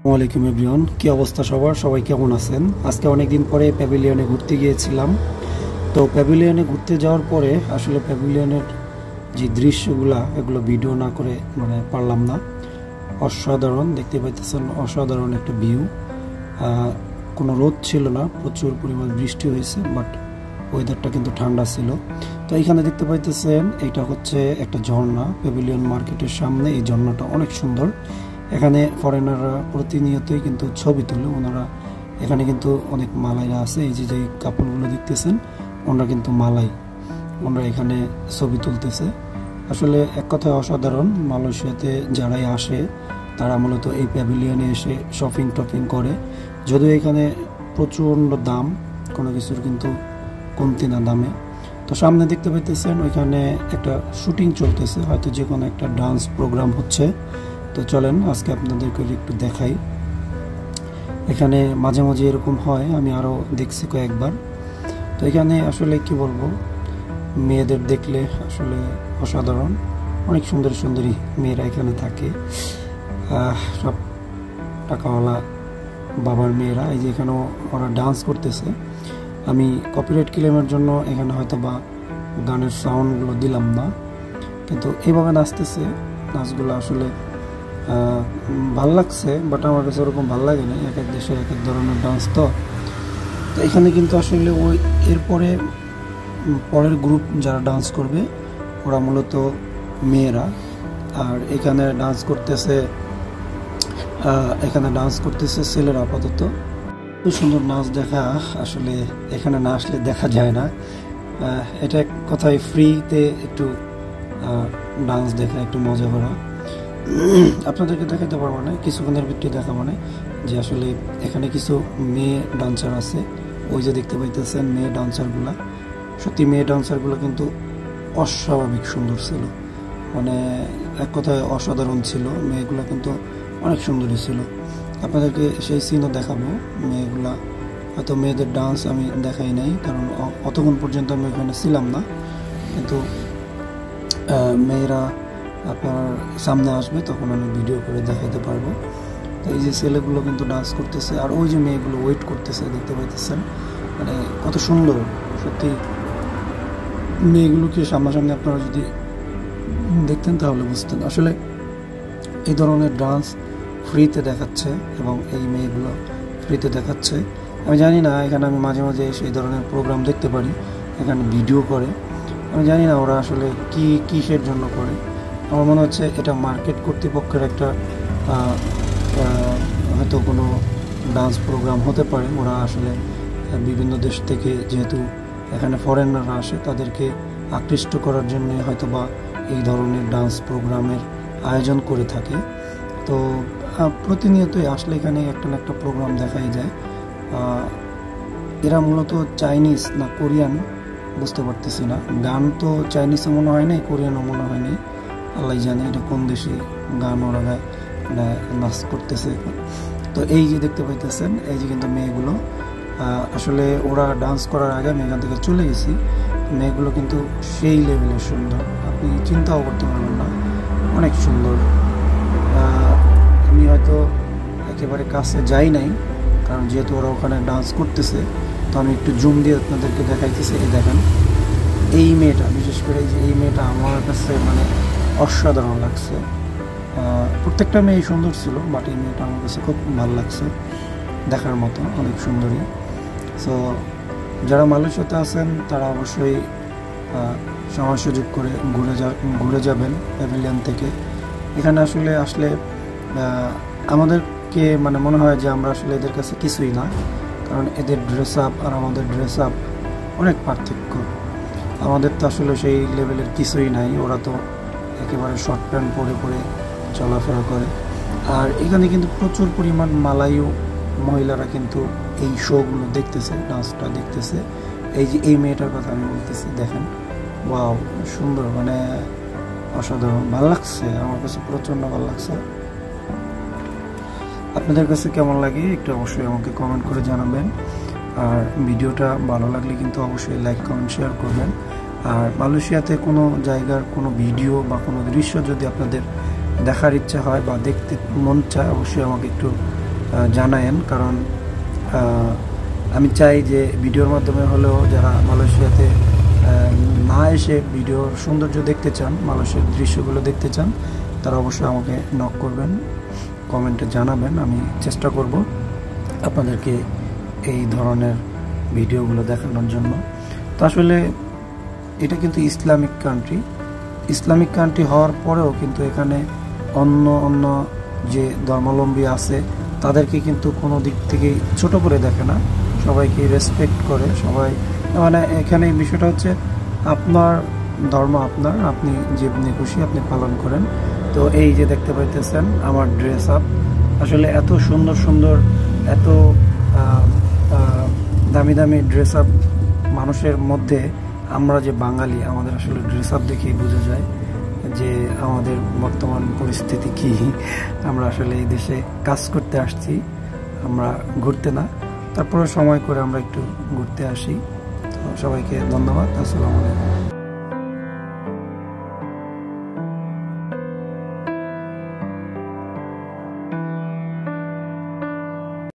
ওয়ালাইকুম এভরিওয়ান, কি অবস্থা সবার? সবাই কেমন আছেন? আজকে অনেকদিন পরে প্যাভিলিয়নে ঘুরতে গিয়েছিলাম। তো প্যাভিলিয়নে ঘুরতে যাওয়ার পরে আসলে প্যাভিলিয়নের যে দৃশ্যগুলা এগুলো ভিডিও না করে পারলাম না। অসাধারণ দেখতে পাইতেছেন, অসাধারণ একটা ভিউ। কোনো রোদ ছিল না, প্রচুর পরিমাণ বৃষ্টি হয়েছে, বাট ওয়েদারটা কিন্তু ঠান্ডা ছিল। তো এখানে দেখতে পাইতেছেন এটা হচ্ছে একটা ঝর্ণা, প্যাভিলিয়ন মার্কেটের সামনে। এই ঝর্ণাটা অনেক সুন্দর। এখানে ফরেনাররা প্রতিনিয়তই কিন্তু ছবি তোলে। ওনারা এখানে কিন্তু অনেক মালাইরা আছে, এই যে কাপড়গুলো দেখতেছেন ওনারা কিন্তু মালাই, ওনারা এখানে ছবি তুলতেছে। আসলে এক কথায় অসাধারণ। মালয়েশিয়াতে যারাই আসে তারা মূলত এই প্যাভিলিয়নে এসে শপিং করে। যদিও এখানে প্রচণ্ড দাম, কোনো কিছুর কিন্তু কমতি না দামে। তো সামনে দেখতে পাইতেছেন ওইখানে একটা শুটিং চলতেছে, হয়তো যে কোনো একটা ডান্স প্রোগ্রাম হচ্ছে। তো চলেন আজকে আপনাদেরকে একটু দেখাই। এখানে মাঝে মাঝে এরকম হয়, আমি আরও দেখছি কয়েকবার। তো এখানে আসলে কি বলবো, মেয়েদের দেখলে আসলে অসাধারণ। অনেক সুন্দর সুন্দরী মেয়েরা এখানে থাকে, সব টাকাওয়ালা বাবার মেয়েরা। এই যে এখানেও ওরা ডান্স করতেছে। আমি কপিরাইট ক্লেমের জন্য এখানে হয়তো বা গানের সাউন্ডগুলো দিলাম না, কিন্তু এইভাবে নাচতেছে। নাচগুলো আসলে ভাল লাগছে, বাট আমার কাছে ওরকম ভাল লাগে না। এক এক দেশের এক এক ধরনের ডান্স। তো এখানে কিন্তু আসলে ওই এরপরে পরের গ্রুপ যারা ডান্স করবে ওরা মূলত মেয়েরা। আর এখানে ডান্স করতেছে ছেলেরা আপাতত। খুব সুন্দর নাচ দেখা, আসলে এখানে না আসলে দেখা যায় না। এটা এক কথায় ফ্রিতে একটু ডান্স দেখা, একটু মজা করা। আপনাদেরকে দেখাতে পারবো না, কিছুক্ষণের ভিতরে দেখা যে আসলে এখানে কিছু মেয়ে ডান্সার আছে। ওই যে দেখতে পাইতেছেন মেয়ে ডান্সারগুলা, সত্যি মেয়ে ডান্সারগুলো কিন্তু অস্বাভাবিক সুন্দর ছিল। এক কথায় অসাধারণ ছিল। মেয়েগুলা কিন্তু অনেক সুন্দরী ছিল। আপনাদেরকে সেই সিনও দেখাবো। মেয়েগুলা হয়তো মেয়েদের ডান্স আমি দেখাই নাই, কারণ অতক্ষণ পর্যন্ত আমি ওখানে ছিলাম না। কিন্তু মেয়েরা আপনার সামনে আসবে তখন আমি ভিডিও করে দেখাতে পারবো। তো এই যে ছেলেগুলো কিন্তু ডান্স করতেছে, আর ওই যে মেয়েগুলো ওয়েট করতেছে, দেখতে পাইতেছেন কত সুন্দর। সত্যি মেয়েগুলোকে সামনাসামনি আপনারা যদি দেখতেন তাহলে বুঝতেন আসলে এই ধরনের ডান্স ফ্রিতে দেখাচ্ছে, এবং এই মেয়েগুলো ফ্রিতে দেখাচ্ছে। আমি জানি না, এখানে আমি মাঝে মাঝে এই ধরনের প্রোগ্রাম দেখতে পারি, এখানে ভিডিও করে। আমি জানি না ওরা আসলে কিসের জন্য করে। আমার মনে হচ্ছে এটা মার্কেট কর্তৃপক্ষের একটা হয়তো কোনো ডান্স প্রোগ্রাম হতে পারে। ওরা আসলে বিভিন্ন দেশ থেকে যেহেতু এখানে ফরেনাররা আসে, তাদেরকে আকৃষ্ট করার জন্য হয়তো বা এই ধরনের ডান্স প্রোগ্রামের আয়োজন করে থাকে। তো প্রতিনিয়তই আসলে এখানে একটা না একটা প্রোগ্রাম দেখাই যায়। এরা মূলত চাইনিজ না কোরিয়ান বুঝতে পারতেছি না। গান তো চাইনিজও মনে হয় নাই, কোরিয়ানও মনে হয় নাই, আল্লাহ জানে এটা কোন দেশে গান ওরা গায় নাচ করতেছে। তো এই যে দেখতে পাইতেছেন, এই যে কিন্তু মেয়েগুলো আসলে ওরা ডান্স করার আগে আমি এখান থেকে চলে গেছি। মেয়েগুলো কিন্তু সেই লেভেলের সুন্দর, আপনি চিন্তাও করতে পারবেন না, অনেক সুন্দর। আমি হয়তো একেবারে কাছে যাই নাই, কারণ যেহেতু ওরা ওখানে ডান্স করতেছে। তো আমি একটু জুম দিয়ে আপনাদেরকে দেখাইতেছি। এই দেখেন এই মেয়েটা, বিশেষ করে এই মেয়েটা আমার কাছে অসাধারণ লাগছে। প্রত্যেকটা মেয়ে সুন্দর ছিল, বাট এই মেয়েটা আমার কাছে খুব ভালো লাগছে, দেখার মতো অনেক সুন্দরী। সো যারা মালয়েশিয়াতে আছেন তারা অবশ্যই সময় সুযোগ করে ঘুরে যাবেন প্যাভিলিয়ন থেকে। এখানে আসলে আমাদেরকে মনে হয় যে আমরা আসলে এদের কাছে কিছুই না, কারণ এদের ড্রেস আপ আর আমাদের ড্রেস আপ অনেক পার্থক্য। আমাদের তো আসলে সেই লেভেলের কিছুই নাই। ওরা তো একেবারে শর্ট প্যান্ট পরে চলাফেরা করে। আর এখানে কিন্তু প্রচুর পরিমাণ মালায়ু মহিলারা কিন্তু এই শোগুলো দেখতেছে, ডান্সটা দেখতেছে। এই যে এই মেয়েটার কথা আমি বলতেছি, দেখেন ওয়াও, সুন্দর, অসাধারণ, ভালো লাগছে আমার কাছে, প্রচণ্ড ভালো লাগছে। আপনাদের কাছে কেমন লাগে একটু অবশ্যই আমাকে কমেন্ট করে জানাবেন। আর ভিডিওটা ভালো লাগলে কিন্তু অবশ্যই লাইক কমেন্ট শেয়ার করবেন। আর মালয়েশিয়াতে কোনো জায়গার কোনো ভিডিও বা কোনো দৃশ্য যদি আপনাদের দেখার ইচ্ছা হয় বা দেখতে মন চায়, অবশ্যই আমাকে একটু জানায়েন, কারণ আমি চাই যে ভিডিওর মাধ্যমে হলেও যারা মালয়েশিয়াতে না এসে ভিডিওর সৌন্দর্য দেখতে চান, মালয়েশিয়ার দৃশ্যগুলো দেখতে চান, তারা অবশ্যই আমাকে নক করবেন, কমেন্টে জানাবেন। আমি চেষ্টা করব আপনাদেরকে এই ধরনের ভিডিওগুলো দেখানোর জন্য। তো আসলে এটা কিন্তু ইসলামিক কান্ট্রি হওয়ার পরেও কিন্তু এখানে অন্য যে ধর্মাবলম্বী আছে তাদেরকে কিন্তু কোনো দিক থেকে ছোট করে দেখে না, সবাইকে রেসপেক্ট করে। সবাই মানে এখানে বিষয়টা হচ্ছে আপনার ধর্ম আপনি যেমনি খুশি আপনি পালন করেন। তো এই যে দেখতে পাইতেছেন আমার ড্রেস আপ, আসলে এত সুন্দর এত দামি ড্রেস আপ মানুষের মধ্যে আমরা যে বাঙালি, আমাদের আসলে ড্রেস আপ দেখেই বোঝা যায় যে আমাদের বর্তমান পরিস্থিতি কি। আমরা আসলে এই দেশে কাজ করতে আসছি, আমরা ঘুরতে না। তারপরে সময় করে আমরা একটু ঘুরতে আসি। তো সবাইকে ধন্যবাদ। আসসালামু আলাইকুম।